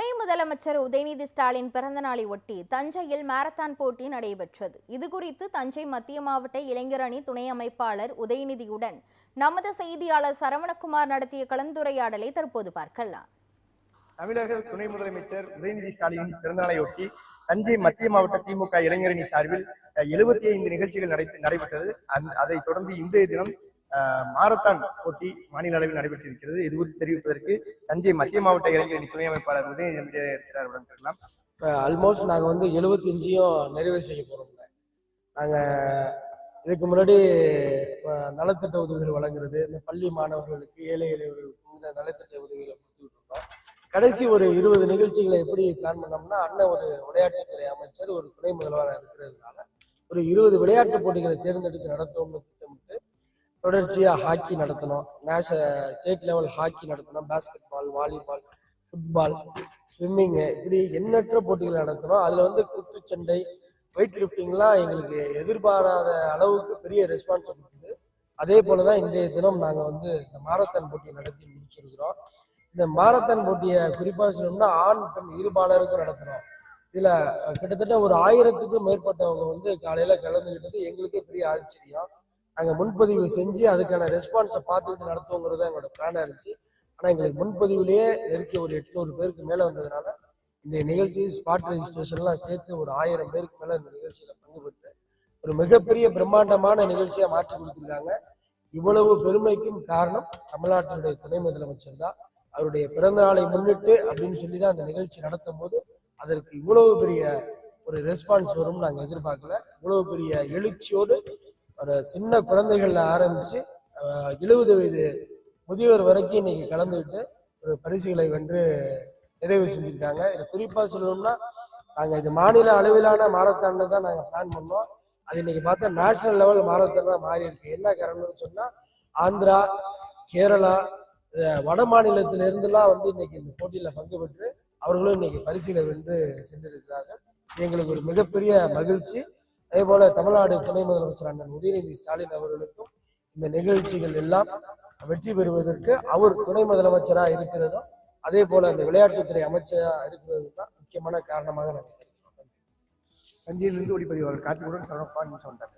துணை முதலமைச்சர் உதயநிதி ஸ்டாலின் பிறந்த நாளை ஒட்டி தஞ்சையில் மாரத்தான் போட்டி நடைபெற்றது. இதுகுறித்து தஞ்சை மத்திய மாவட்ட இளைஞர் அணி துணை அமைப்பாளர் உதயநிதியுடன் நமது செய்தியாளர் சரவணகுமார் நடத்திய கலந்துரையாடலை தற்போது பார்க்கலாம். தமிழக துணை முதலமைச்சர் உதயநிதி ஸ்டாலின் பிறந்தநாளையொட்டி தஞ்சை மத்திய மாவட்ட திமுக இளைஞரணி சார்பில் 75 நிகழ்ச்சிகள் நடைபெற்றது. அதைத் தொடர்ந்து இன்றைய தினம் மாரத்தான் போட்டி மாநில அளவில் நடைபெற்றிருக்கிறது. இது குறித்து தெரிவிப்பதற்கு தஞ்சை மத்திய மாவட்ட இளைஞரணி துணை அமைப்பாளர் உதயநிதி இருக்கிறார். ஆல்மோஸ்ட் நாங்கள் 75 நிறைவு செய்ய போறோம். நாங்கள் இதுக்கு முன்னாடி நலத்திட்ட உதவிகள் வழங்குறது, இந்த பள்ளி மாணவர்களுக்கு ஏழை எளியவர்களுக்கு இந்த நலத்திட்ட உதவிகளை கொடுத்துட்டு இருக்கோம். கடைசி ஒரு 20 நிகழ்ச்சிகளை எப்படி பிளான் பண்ணோம்னா, அண்ணன் ஒரு விளையாட்டுத்துறை அமைச்சர், ஒரு துணை முதல்வராக இருக்கிறதுனால ஒரு 20 விளையாட்டு போட்டிகளை தேர்ந்தெடுத்து நடத்தணும்னு திட்டமிட்டு தொடர்ச்சியா ஹாக்கி நடத்தணும், ஸ்டேட் லெவல் ஹாக்கி நடத்தணும், basketball, volleyball, football, swimming, இப்படி எண்ணற்ற போட்டிகள் நடத்தணும். அதுல குத்துச்சண்டை, வெயிட் லிஃப்டிங்லாம் எங்களுக்கு எதிர்பாராத அளவுக்கு பெரிய ரெஸ்பான்ஸ் இருக்குது. அதே போலதான் இன்றைய தினம் நாங்க இந்த மாரத்தான் போட்டியை நடத்தி முடிச்சிருக்கிறோம். இந்த மாரத்தான் போட்டியை குறிப்பா சொல்லணும்னா ஆண் பெண் இருபாலருக்கும் நடத்துறோம். இதுல கிட்டத்தட்ட ஒரு 1000க்கும் மேற்பட்டவங்க காலையில கலந்துகிட்டது எங்களுக்கே பெரிய ஆச்சரியம். நாங்க முன்பதிவு செஞ்சு அதுக்கான ரெஸ்பான்ஸை பார்த்துக்கிட்டு நடத்துவோங்கிறது எங்களோட பிளானா இருந்துச்சு. ஆனா எங்களுக்கு முன்பதிவுலயே நெருக்கி ஒரு 800 பேருக்கு மேல வந்ததுனால இந்த நிகழ்ச்சி ஸ்பாட் ரெஜிஸ்ட்ரேஷன்லாம் சேர்த்து ஒரு 1000 பேருக்கு மேல இந்த நிகழ்ச்சியில பங்கு பெற்று ஒரு மிகப்பெரிய பிரம்மாண்டமான நிகழ்ச்சியா மாற்றி கொடுத்துருக்காங்க. இவ்வளவு பெருமைக்கும் காரணம் தமிழ்நாட்டினுடைய துணை முதலமைச்சர் தான். அவருடைய பிறந்த நாளை முன்னிட்டு அப்படின்னு சொல்லிதான் அந்த நிகழ்ச்சி நடத்தும் போது அதற்கு இவ்வளவு பெரிய ஒரு ரெஸ்பான்ஸ் வரும்னு நாங்க எதிர்பார்க்கல. இவ்வளவு பெரிய எழுச்சியோடு ஒரு சின்ன குழந்தைகள்ல ஆரம்பிச்சு 70 வயது முதியவர் வரைக்கும் இன்னைக்கு கலந்துக்கிட்டு ஒரு பரிசுகளை வென்று நிறைவு செஞ்சிருக்காங்க. இதை குறிப்பா சொல்லணும்னா, நாங்க இது மாநில அளவிலான மாரத்தான் தான் நாங்க பிளான் பண்ணோம். அது இன்னைக்கு பார்த்தா நேஷனல் லெவல் மாரத்தான் தான் மாறி இருக்கு. என்ன காரணம்னு சொன்னா, ஆந்திரா, கேரளா, வட மாநிலத்தில இருந்துலாம் இன்னைக்கு இந்த போட்டியில பங்கு பெற்று அவர்களும் இன்னைக்கு பரிசுகளை வென்று சென்றிருக்கிறார்கள். எங்களுக்கு ஒரு மிகப்பெரிய மகிழ்ச்சி. அதே போல தமிழ்நாடு துணை முதலமைச்சர் அண்ணன் உதயநிதி ஸ்டாலின் அவர்களுக்கும் இந்த நிகழ்ச்சிகள் எல்லாம் வெற்றி பெறுவதற்கு அவர் துணை முதலமைச்சராக இருக்கிறதும், அதே போல இந்த விளையாட்டுத்துறை அமைச்சராக இருக்கிறது தான் முக்கியமான காரணமாக நாங்கள் தஞ்சையிலிருந்து ஒளிப்பதிவாளர் கார்த்திகுடன் சரவணகுமார்.